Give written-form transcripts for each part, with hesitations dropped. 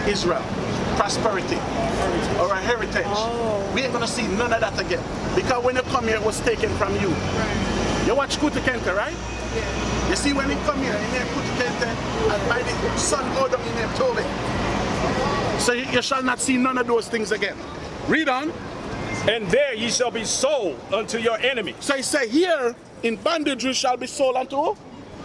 Israel, prosperity, or a heritage. We ain't gonna see none of that again. Because when you come here, it was taken from you. You watch Kunta Kinte, right? Yeah. You see when he come here, he named Kunta Kinte, and by the sun go down, he named Toby. So you shall not see none of those things again. Read on. And there ye shall be sold unto your enemies. So he said, here in bondage you shall be sold unto who?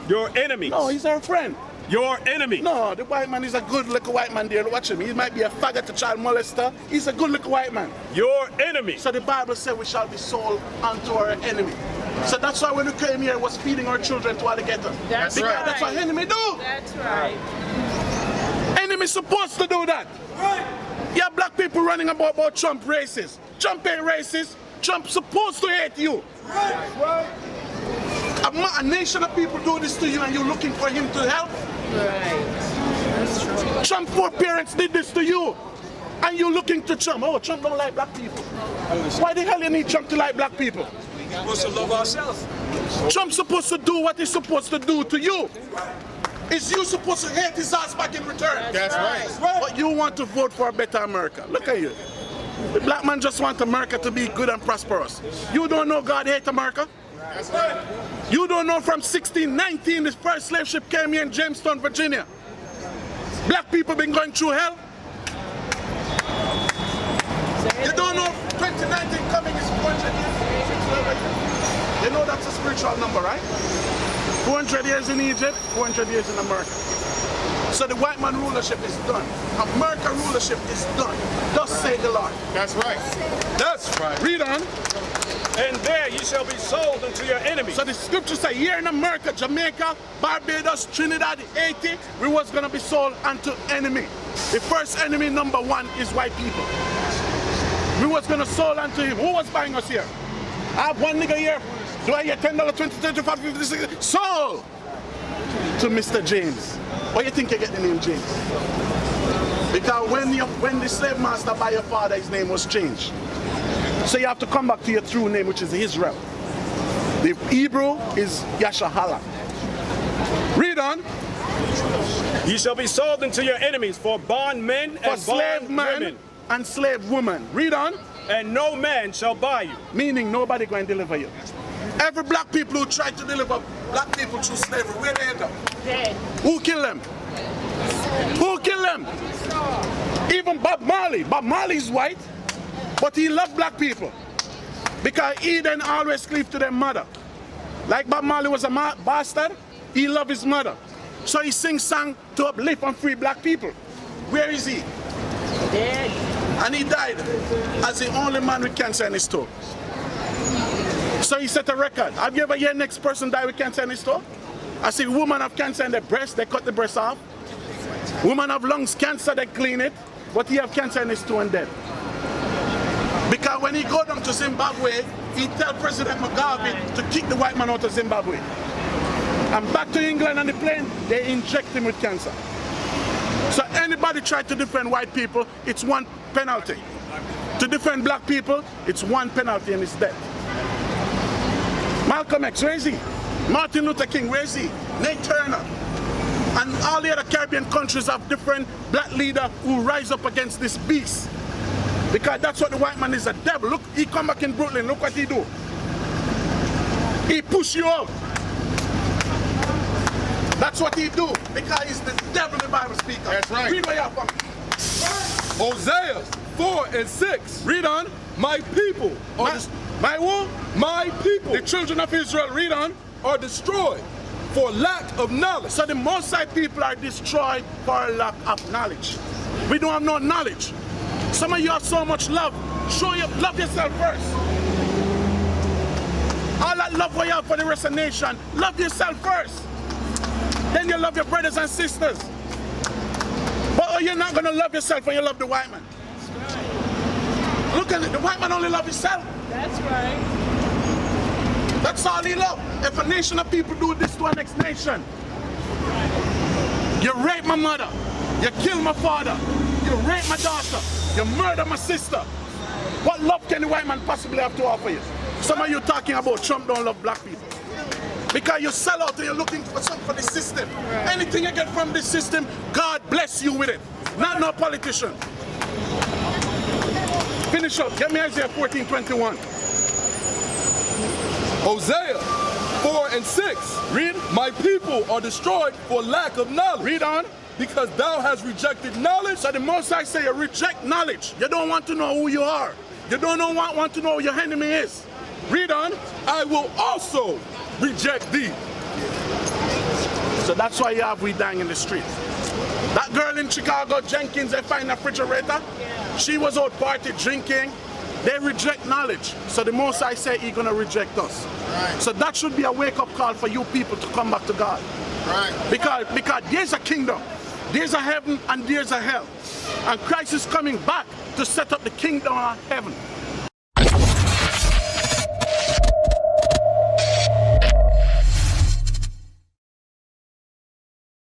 Your enemies. No, he's our friend. Your enemy. No, the white man is a good little white man there. Watch him. He might be a faggot, a child molester. He's a good little white man. Your enemy. So the Bible said we shall be sold unto our enemy. So that's why when we came here, was feeding our children to alligator. That's because right. that's what enemy do. That's right. Enemy supposed to do that. Right. Yeah, black people running about Trump racist. Trump ain't racist. Trump supposed to hate you. Right. A nation of people do this to you and you're looking for him to help. Right. That's true. Trump poor parents did this to you. And you're looking to Trump. Oh, Trump don't like black people. Why the hell you need Trump to like black people? We're supposed to love ourselves. Trump's supposed to do what he's supposed to do to you. Is you supposed to hate his ass back in return? That's right. But you want to vote for a better America. Look at you. The black man just wants America to be good and prosperous. You don't know God hate America? That's right. You don't know from 1619 this first slave ship came here in Jamestown, Virginia. Black people been going through hell. You don't know 2019 coming is 400 years. You know that's a spiritual number, right? 400 years in Egypt, 400 years in America. So the white man rulership is done. America rulership is done. Thus say the Lord. That's right. That's right. Read on. And there ye shall be sold unto your enemies. So the scripture say here in America, Jamaica, Barbados, Trinidad, Haiti, we was gonna be sold unto enemy. The first enemy number one is white people. We was gonna sold unto him. Who was buying us here? I have one nigga here. Do I get $10, $20, $25, $50, $60? Sold to Mr. James. Why you think you get the name James? Because when the slave master by your father, his name was changed. So you have to come back to your true name, which is Israel. The Hebrew is Yashahala. Read on. Ye shall be sold unto your enemies for bondmen For and slave man bondwomen. and slave woman. Read on. And no man shall buy you. Meaning nobody going to deliver you. Every black people who try to deliver black people through slavery, where they end up? Dead. Who killed them? Who killed them? Even Bob Marley. Bob Marley's white, but he loved black people. Because he then always cleaved to their mother. Like Bob Marley was a bastard, he loved his mother. So he sings songs to uplift and free black people. Where is he? Dead. And he died as the only man with cancer in his toe. So he set a record. Have you ever heard next person die with cancer in his toe? I see women have cancer in their breast, they cut the breast off. Women have lungs cancer, they clean it. But he have cancer in his toe and dead. Because when he go down to Zimbabwe, he tell President Mugabe to kick the white man out of Zimbabwe. And back to England on the plane, they inject him with cancer. So anybody try to defend white people, it's one penalty. To defend black people, it's one penalty and it's death. Malcolm X, where is he? Martin Luther King, where is he? Nate Turner. And all the other Caribbean countries have different black leaders who rise up against this beast. Because that's what the white man is, a devil. Look, he come back in Brooklyn, look what he do. He push you out. That's what he do, because he's the devil the Bible speaks of. That's right. Read what you have for me. Hosea 4:6. Read on. My people are My who? my people The children of Israel, read on. are destroyed for lack of knowledge. So the Most High people are destroyed for lack of knowledge. We don't have no knowledge. Some of you have so much love. Show you love yourself first. All that love what you have for the rest of the nation, love yourself first. Then you love your brothers and sisters. But you're not gonna love yourself when you love the white man. Look at it, the white man only love himself. That's right. That's all he love. If a nation of people do this to a next nation, you rape my mother, you kill my father, you rape my daughter, you murder my sister. What love can the white man possibly have to offer you? Some of you talking about Trump don't love black people. Because you sell out and you're looking for something for the system. Anything you get from this system, God bless you with it. not no politician. Finish up. Get me Isaiah 14:21. Hosea 4 and 6. Read. My people are destroyed for lack of knowledge. Read on. Because thou hast rejected knowledge. So the Most High say you reject knowledge. You don't want to know who you are. You don't want to know who your enemy is. Read on. I will also reject thee. So that's why you have we dying in the street. That girl in Chicago, Jenkins, they find a refrigerator. She was out party drinking. They reject knowledge. So the Most High say He's gonna reject us. Right. So that should be a wake-up call for you people to come back to God. Right. Because there's a kingdom, there's a heaven, and there's a hell. And Christ is coming back to set up the kingdom of heaven.